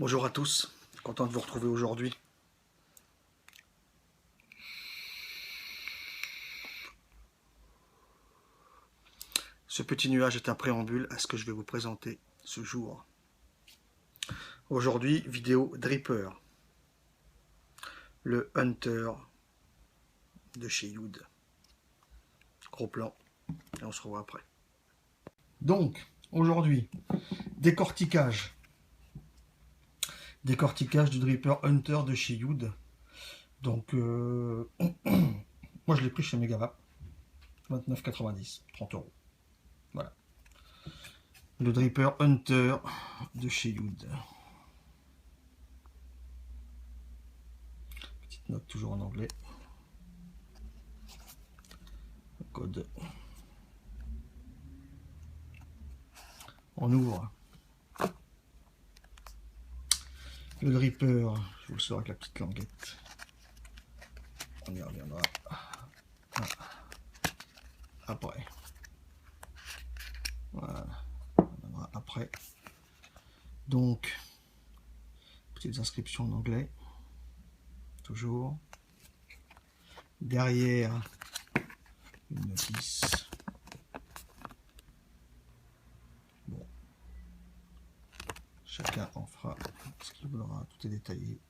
Bonjour à tous, content de vous retrouver aujourd'hui. Ce petit nuage est un préambule à ce que je vais vous présenter ce jour. Aujourd'hui, vidéo Dripper, le Hunter de chez Youd. Gros plan, et on se revoit après. Donc, aujourd'hui, décortiquage. Décortiquage du Dripper Hunter de chez Youd. Donc, moi je l'ai pris chez Megavap, 29,90, 30 euros. Voilà. Le Dripper Hunter de chez Youd. Petite note toujours en anglais. Le code. On ouvre. Le Dripper, je vous le sors avec la petite languette. On y reviendra après. Voilà, on reviendra après. Donc, petites inscriptions en anglais. Toujours. Derrière, une notice. Bon. Chacun en fera ce qu'il voudra. Tout est détaillé.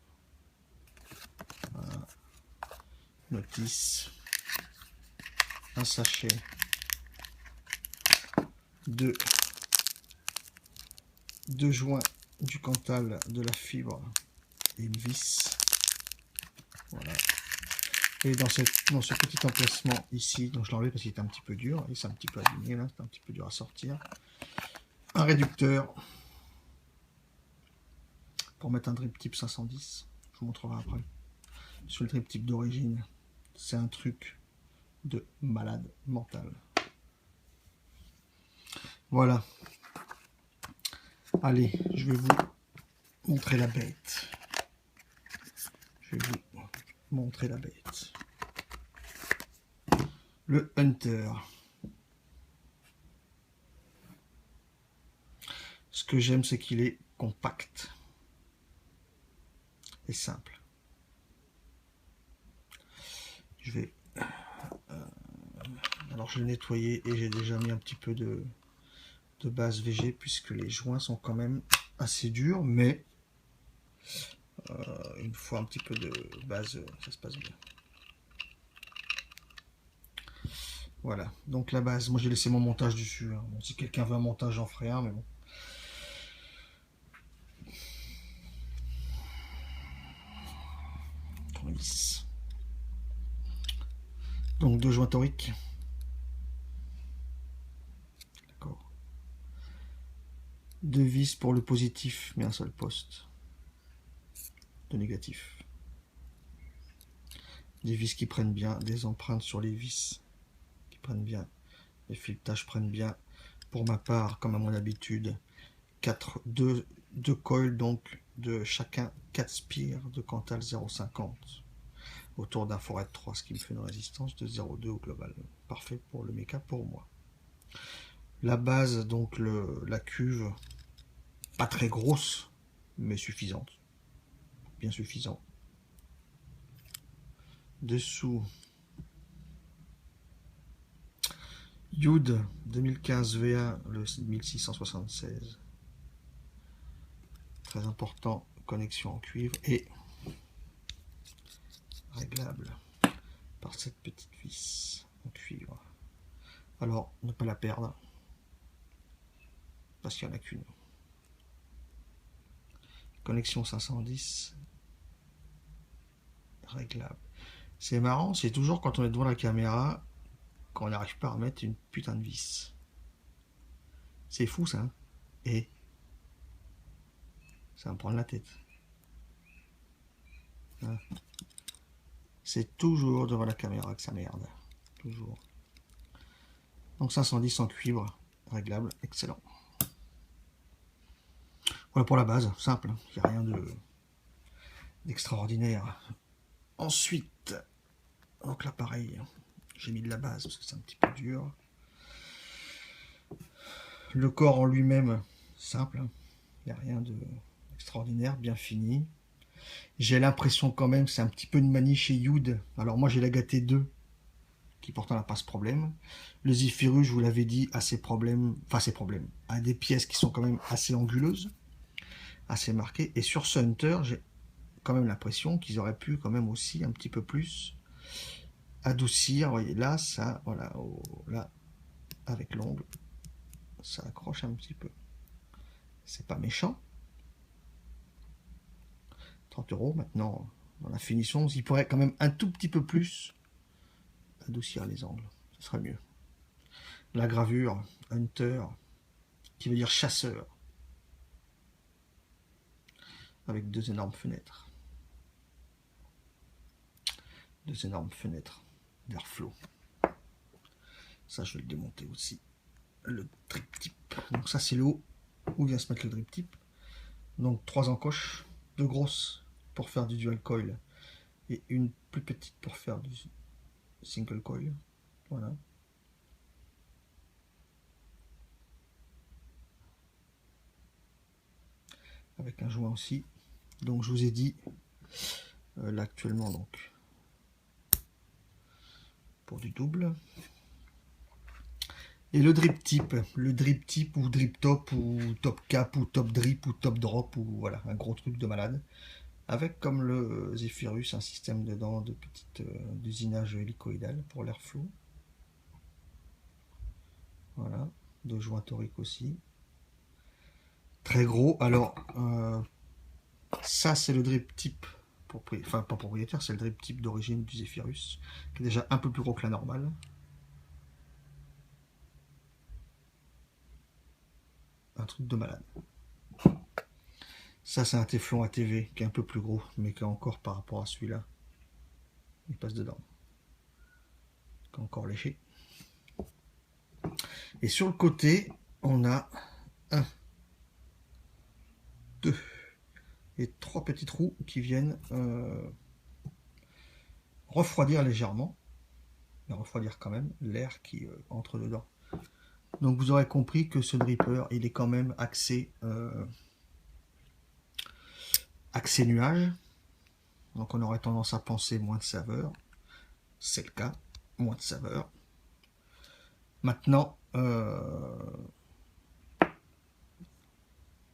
Voilà. Notice. Un sachet. Deux joints du Cantal, de la fibre et une vis. Voilà. Et dans ce petit emplacement ici, donc je l'ai enlevé parce qu'il était un petit peu dur, et c'est un petit peu abîmé là, c'est un petit peu dur à sortir. Un réducteur pour mettre un drip type 510, je vous montrerai après. Sur le drip type d'origine, c'est un truc de malade mental. Voilà. Allez, je vais vous montrer la bête. Je vais vous montrer la bête. Le Hunter. Ce que j'aime, c'est qu'il est compact et simple. Je vais... alors je l'ai nettoyé et j'ai déjà mis un petit peu de base VG puisque les joints sont quand même assez durs, mais une fois un petit peu de base, ça se passe bien. Voilà, donc la base, moi j'ai laissé mon montage dessus. Hein. Bon, si quelqu'un veut un montage, j'en ferai un, mais bon. Donc deux joints toriques. D'accord. Deux vis pour le positif, mais un seul poste de négatif. Des vis qui prennent bien, des empreintes sur les vis qui prennent bien, les filetages prennent bien. Pour ma part, comme à mon habitude, deux coils, donc de chacun 4 spires de Cantal 0,50 autour d'un forêt de 3, ce qui me fait une résistance de 0,2 au global. Parfait pour le méca pour moi. La base, donc la cuve, pas très grosse, mais suffisante. Bien suffisant. Dessous, Youd 2015 V1, le 1676. Très important, connexion en cuivre et réglable par cette petite vis en cuivre. Alors, ne pas la perdre, parce qu'il n'y en a qu'une. Connexion 510, réglable. C'est marrant, c'est toujours quand on est devant la caméra qu'on n'arrive pas à remettre une putain de vis. C'est fou ça, hein. Et ça va me prendre la tête. Hein. C'est toujours devant la caméra que ça merde. Toujours. Donc 510 en cuivre, réglable, excellent. Voilà pour la base, simple, il n'y a rien d'extraordinaire. Ensuite, donc là pareil, j'ai mis de la base parce que c'est un petit peu dur. Le corps en lui-même, simple, il n'y a rien extraordinaire, bien fini. J'ai l'impression quand même que c'est un petit peu une manie chez Youd. Alors moi j'ai la Gaté 2, qui pourtant n'a pas ce problème. Le Zephyrus, je vous l'avais dit, a ses problèmes, enfin ses problèmes, a des pièces qui sont quand même assez anguleuses, assez marquées. Et sur ce Hunter, j'ai quand même l'impression qu'ils auraient pu quand même aussi un petit peu plus adoucir. Vous voyez là, ça, voilà, oh, là, avec l'ongle, ça accroche un petit peu. C'est pas méchant. 30 € maintenant, dans la finition, il pourrait quand même un tout petit peu plus adoucir les angles. Ce serait mieux. La gravure, Hunter, qui veut dire chasseur, avec deux énormes fenêtres. Deux énormes fenêtres d'airflow. Ça, je vais le démonter aussi. Le drip tip. Donc ça, c'est le haut où vient se mettre le drip tip. Donc 3 encoches, 2 grosses pour faire du dual coil et une plus petite pour faire du single coil. Voilà. Avec un joint aussi. Donc je vous ai dit là actuellement donc pour du double. Et le drip tip ou drip top ou top cap ou top drip ou top drop ou voilà, un gros truc de malade. Avec comme le Zephyrus un système dedans de petite d'usinage hélicoïdal pour l'airflow. Voilà, de joint torique aussi. Très gros. Alors, ça c'est le drip tip, enfin pas propriétaire, c'est le drip tip d'origine du Zephyrus, qui est déjà un peu plus gros que la normale. Un truc de malade. Ça c'est un téflon ATV qui est un peu plus gros, mais qui est encore par rapport à celui-là, il passe dedans. Qui est encore léché. Et sur le côté, on a 1, 2 et 3 petits trous qui viennent refroidir légèrement, mais refroidir quand même l'air qui entre dedans. Donc vous aurez compris que ce dripper, il est quand même axé nuage. Donc on aurait tendance à penser moins de saveur. C'est le cas, moins de saveur. Maintenant,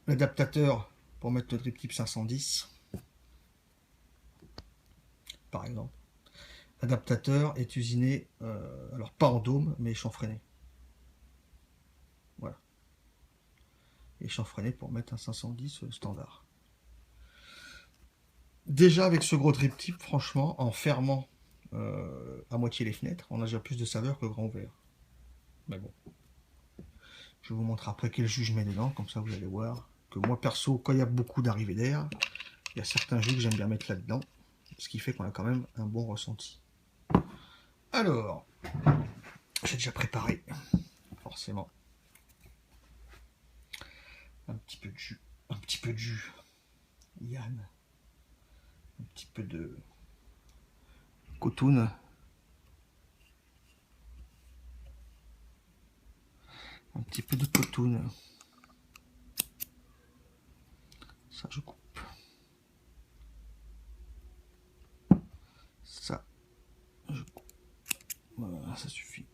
l'adaptateur pour mettre le drip tip 510, par exemple. L'adaptateur est usiné, alors pas en dôme, mais chanfreiné. Voilà. Et chanfreiné pour mettre un 510 standard. Déjà avec ce gros drip tip, franchement, en fermant à moitié les fenêtres, on a déjà plus de saveur que grand ouvert. Mais bon. Je vous montre après quel jus je mets dedans, comme ça vous allez voir que moi perso, quand il y a beaucoup d'arrivée d'air, il y a certains jus que j'aime bien mettre là-dedans, ce qui fait qu'on a quand même un bon ressenti. Alors, j'ai déjà préparé, forcément, un petit peu de jus, Yann, un petit peu de cotoon, un petit peu de cotoon, ça je coupe, ça je coupe, voilà, ça suffit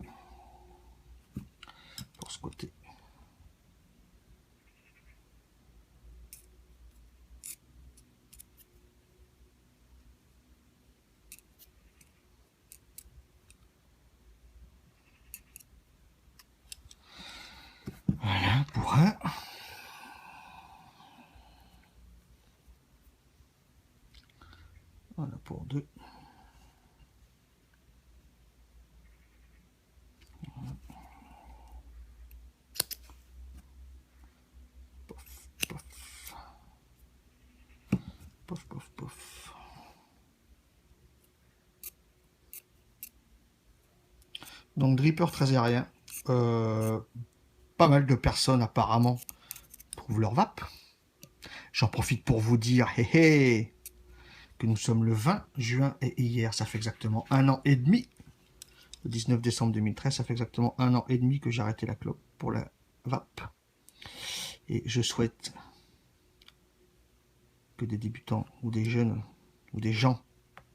pour ce côté. Voilà pour un. Voilà pour 2. Voilà. Pof, pof. Pof, pof, pof. Donc dripper très aérien. Pas mal de personnes apparemment trouvent leur vape. J'en profite pour vous dire que nous sommes le 20 juin et hier, ça fait exactement 1 an et demi. Le 19 décembre 2013, ça fait exactement 1 an et demi que j'ai arrêté la clope pour la vape. Et je souhaite que des débutants ou des jeunes, ou des gens,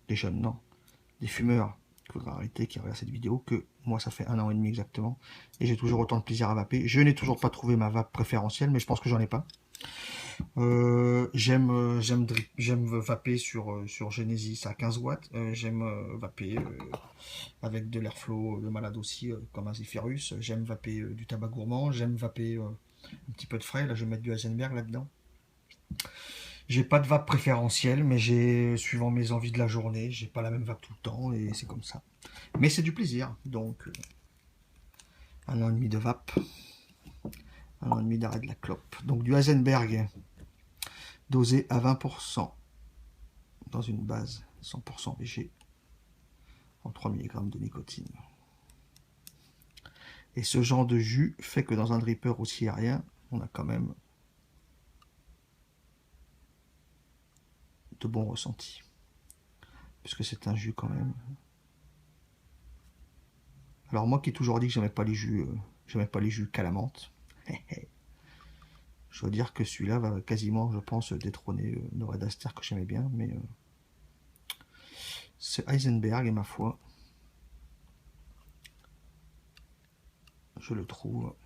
des jeunes non, des fumeurs, qu'il faudra arrêter, qui regardent cette vidéo, que moi ça fait 1 an et demi exactement, et j'ai toujours autant de plaisir à vaper. Je n'ai toujours pas trouvé ma vape préférentielle, mais je pense que j'en ai pas. J'aime vaper sur Genesis à 15 watts. J'aime vaper avec de l'airflow de malade aussi, comme un Zephyrus. J'aime vaper du tabac gourmand. J'aime vaper un petit peu de frais. Là, je vais mettre du Heisenberg là-dedans. J'ai pas de vape préférentielle, mais suivant mes envies de la journée, j'ai pas la même vape tout le temps et c'est comme ça. Mais c'est du plaisir. Donc, 1 an et demi de vape. 1 an et demi d'arrêt de la clope. Donc, du Heisenberg dosé à 20% dans une base 100% VG en 3 mg de nicotine. Et ce genre de jus fait que dans un dripper aussi aérien, on a quand même de bons ressentis. Puisque c'est un jus quand même. Alors moi qui ai toujours dit que j'aimais pas les jus qu'à la menthe, je dois dire que celui-là va quasiment, je pense, détrôner le Red Aster que j'aimais bien, mais c'est Heisenberg et ma foi, je le trouve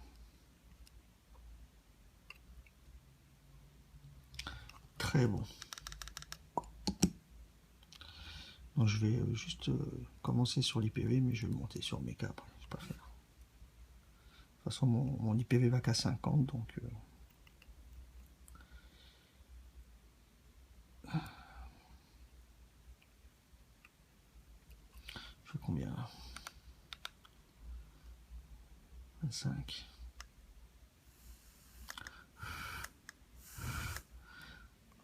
très bon. Donc je vais juste commencer sur l'IPV, mais je vais monter sur Mecha après, je vais pas faire. De toute façon, mon IPV va qu'à 50, donc... je fais combien là? 25.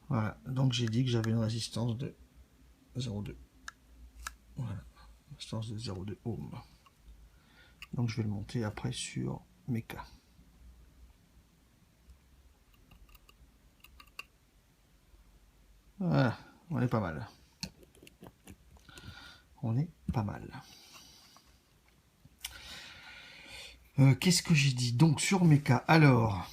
Voilà, donc j'ai dit que j'avais une résistance de 0,2. Voilà, résistance de 0,2 ohm. Donc je vais le monter après sur Mecha. Voilà, on est pas mal. On est pas mal. Qu'est-ce que j'ai dit? Donc sur Mecha, alors...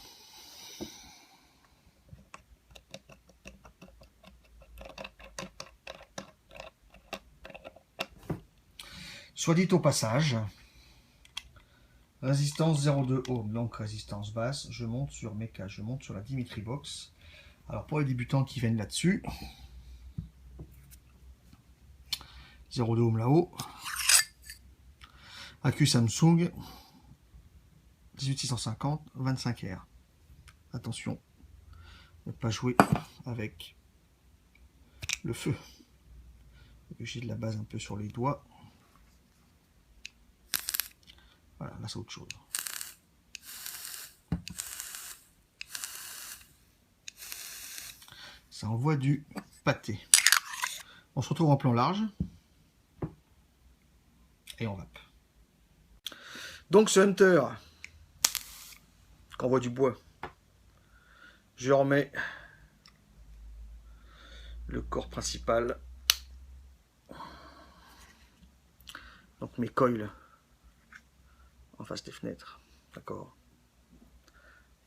soit dit au passage, résistance 0,2 ohm, donc résistance basse, je monte sur Mecha, je monte sur la Dimitri Box. Alors pour les débutants qui viennent là-dessus, 0,2 ohm là-haut, accu Samsung, 18650, 25 R. Attention, ne pas jouer avec le feu. J'ai de la base un peu sur les doigts. Voilà, là c'est autre chose. Ça envoie du pâté. On se retrouve en plan large. Et on vape. Donc ce Hunter, qui envoie du bois, je remets le corps principal. Donc mes coils en face des fenêtres. D'accord.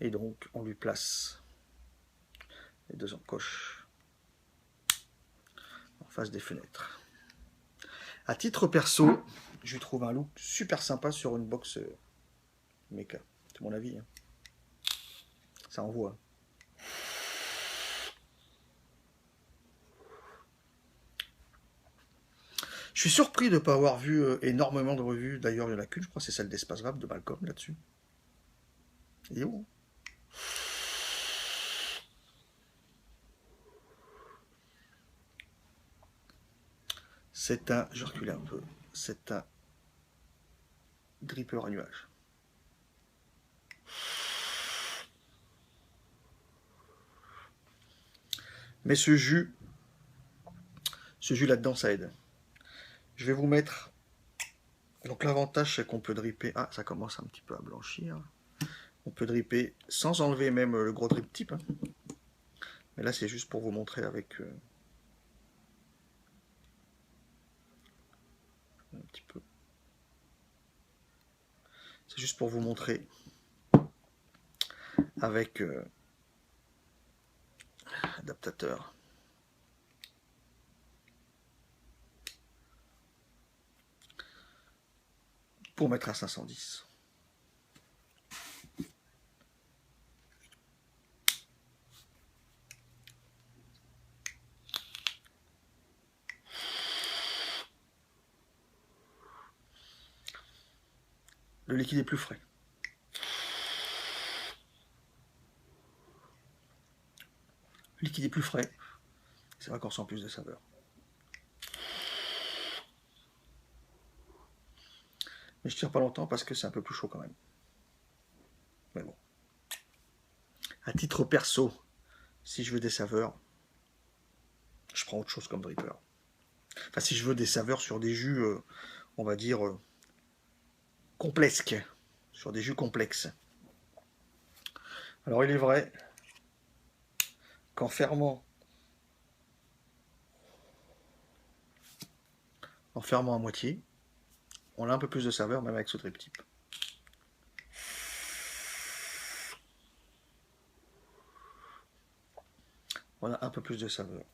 Et donc on lui place les 2 encoches en face des fenêtres. À titre perso, je trouve un look super sympa sur une box Mecha. C'est mon avis. Hein. Ça envoie. Je suis surpris de ne pas avoir vu énormément de revues. D'ailleurs, il n'y en a qu'une, je crois, c'est celle d'Espace Vape de Malcolm là-dessus. Il est où? C'est un, je recule un peu, c'est un dripper à nuage. Mais ce jus là-dedans, ça aide. Je vais vous mettre... Donc l'avantage, c'est qu'on peut dripper... Ah, ça commence un petit peu à blanchir. On peut dripper sans enlever même le gros drip type. Hein. Mais là, c'est juste pour vous montrer avec... un petit peu. C'est juste pour vous montrer avec adaptateur. pour mettre à 510. Le liquide est plus frais. Le liquide est plus frais. C'est vrai qu'on sent plus de saveur. Mais je tire pas longtemps parce que c'est un peu plus chaud quand même. Mais bon. À titre perso, si je veux des saveurs, je prends autre chose comme dripper. Enfin, si je veux des saveurs sur des jus, on va dire, complexes. Sur des jus complexes. Alors, il est vrai qu'en fermant à moitié, on a un peu plus de saveur, même avec ce drip type. On a un peu plus de saveur.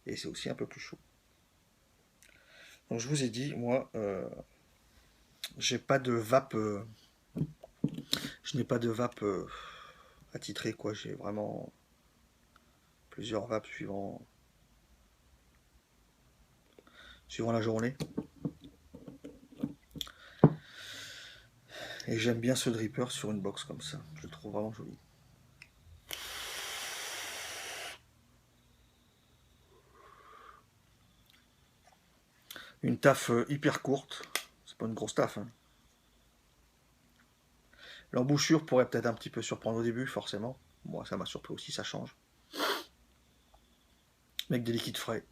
Et c'est aussi un peu plus chaud. Donc je vous ai dit, moi, j'ai pas de vape. Je n'ai pas de vape attitrée, quoi. J'ai vraiment plusieurs vapes suivant la journée. Et j'aime bien ce dripper sur une box comme ça. Je le trouve vraiment joli. Une taf hyper courte. C'est pas une grosse taf, hein. L'embouchure pourrait peut-être un petit peu surprendre au début, forcément. Moi, ça m'a surpris aussi, ça change. Mais avec des liquides frais.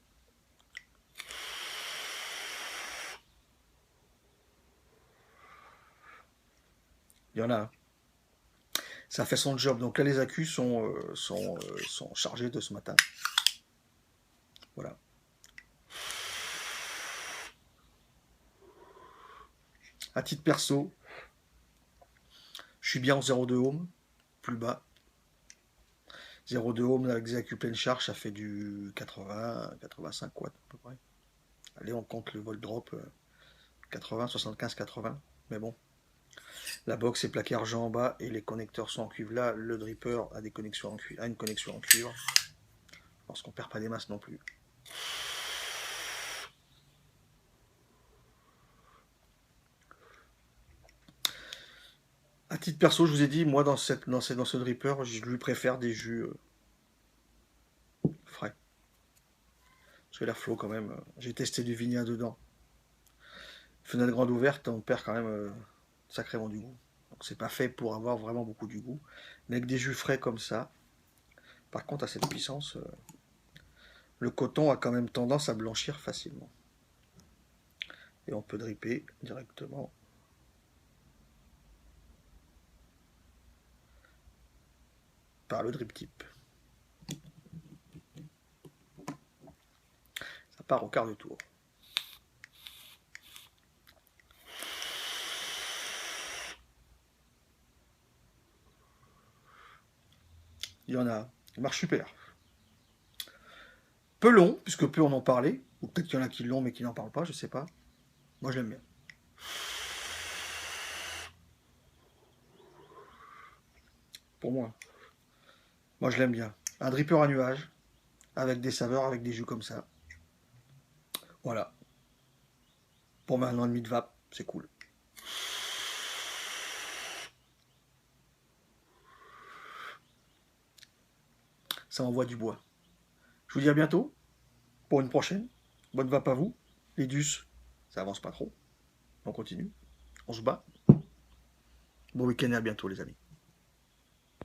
Il y en a un. Ça fait son job. Donc là, les accus sont chargés de ce matin. Voilà. À titre perso, je suis bien en 0,2 ohm, plus bas. 0,2 ohm avec des accus pleine charge, ça fait du 80, 85 watts à peu près. Allez, on compte le volt drop 80, 75, 80. Mais bon, la box est plaquée argent en bas et les connecteurs sont en cuivre. Là, le dripper a une connexion en cuivre. Parce qu'on perd pas des masses non plus. À titre perso, je vous ai dit, moi dans ce dripper, je lui préfère des jus frais. Parce que l'airflow quand même, j'ai testé du Vigna dedans. Fenêtre grande ouverte, on perd quand même sacrément du goût. Donc c'est pas fait pour avoir vraiment beaucoup du goût. Mais avec des jus frais comme ça, par contre à cette puissance, le coton a quand même tendance à blanchir facilement. Et on peut dripper directement par le drip tip. Ça part au quart de tour. Il y en a, il marche super. Peu long, puisque peu on en parlait, ou peut-être qu'il y en a qui l'ont mais qui n'en parlent pas, je sais pas. Moi je l'aime bien. Pour moi. Moi je l'aime bien. Un dripper à nuage, avec des saveurs, avec des jus comme ça. Voilà. Pour ma 1 an et demi de vape, c'est cool. Ça envoie du bois. Je vous dis à bientôt pour une prochaine. Bonne vape à vous. Les dus, ça avance pas trop. On continue. On se bat. Bon week-end et à bientôt les amis.